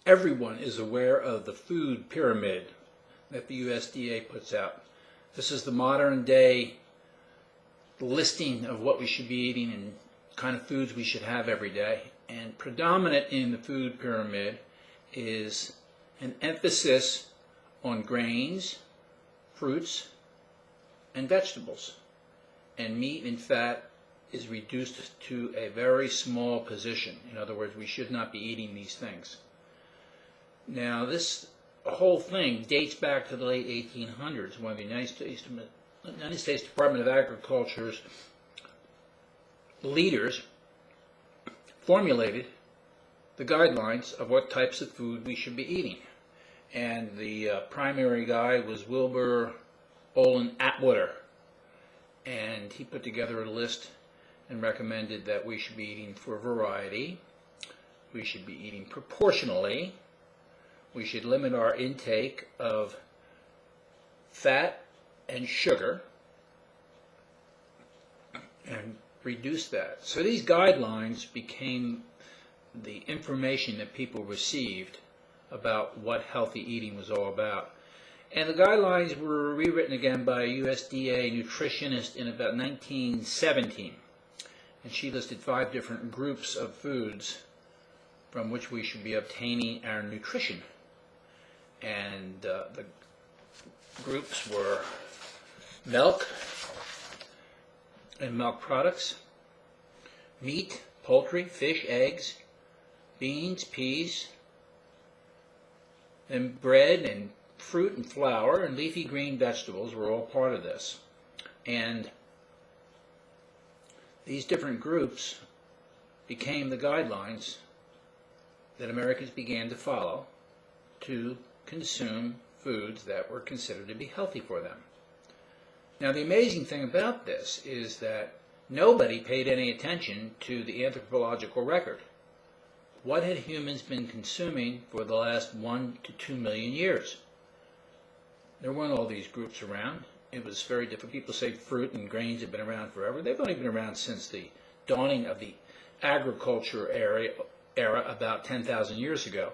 Everyone is aware of the food pyramid that the USDA puts out. This is the modern day listing of what we should be eating and kind of foods we should have every day. And predominant in the food pyramid is an emphasis on grains, fruits, and vegetables. And meat and fat is reduced to a very small position. In other words, we should not be eating these things. Now, this whole thing dates back to the late 1800s when the United States Department of Agriculture's leaders formulated the guidelines of what types of food we should be eating. And the primary guy was Wilbur Olin Atwater. And he put together a list and recommended that we should be eating for variety, we should be eating proportionally, we should limit our intake of fat and sugar, and reduce that. So these guidelines became the information that people received about what healthy eating was all about. And the guidelines were rewritten again by a USDA nutritionist in about 1917. And she listed 5 different groups of foods from which we should be obtaining our nutrition. And the groups were milk and milk products, meat, poultry, fish, eggs, beans, peas, and bread and fruit and flour and leafy green vegetables were all part of this. And these different groups became the guidelines that Americans began to follow to consume foods that were considered to be healthy for them. Now, the amazing thing about this is that nobody paid any attention to the anthropological record. What had humans been consuming for the last 1 to 2 million years? There weren't all these groups around. It was very different. People say fruit and grains have been around forever. They've only been around since the dawning of the agriculture era about 10,000 years ago.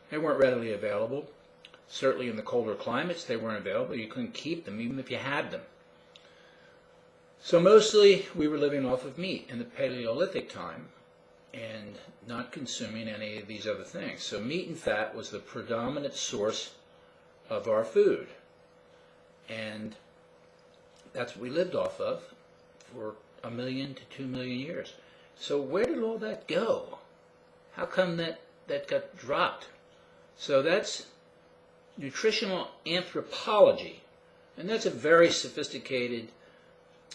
They weren't readily available. Certainly in the colder climates they weren't available. You couldn't keep them even if you had them. So mostly we were living off of meat in the Paleolithic time and not consuming any of these other things. So meat and fat was the predominant source of our food. And that's what we lived off of for 1 million to 2 million years. So where did all that go? How come that got dropped? So that's nutritional anthropology. And that's a very sophisticated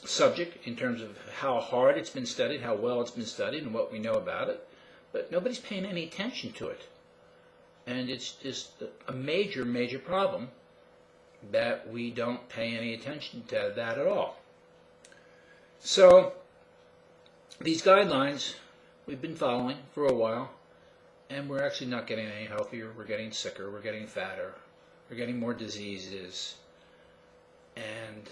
subject in terms of how hard it's been studied, how well it's been studied, and what we know about it. But nobody's paying any attention to it. And it's just a major, major problem that we don't pay any attention to that at all. So these guidelines we've been following for a while, and we're actually not getting any healthier. We're getting sicker, we're getting fatter, we're getting more diseases, and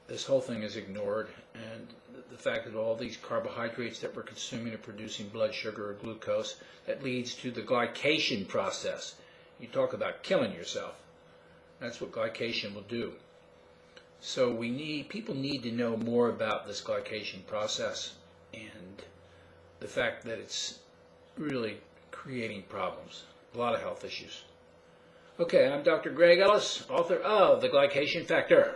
this whole thing is ignored. And the fact that all these carbohydrates that we're consuming are producing blood sugar or glucose, that leads to the glycation process. You talk about killing yourself. That's what glycation will do. So people need to know more about this glycation process and the fact that it's really creating problems, a lot of health issues. Okay, I'm Dr. Greg Ellis, author of The Glycation Factor.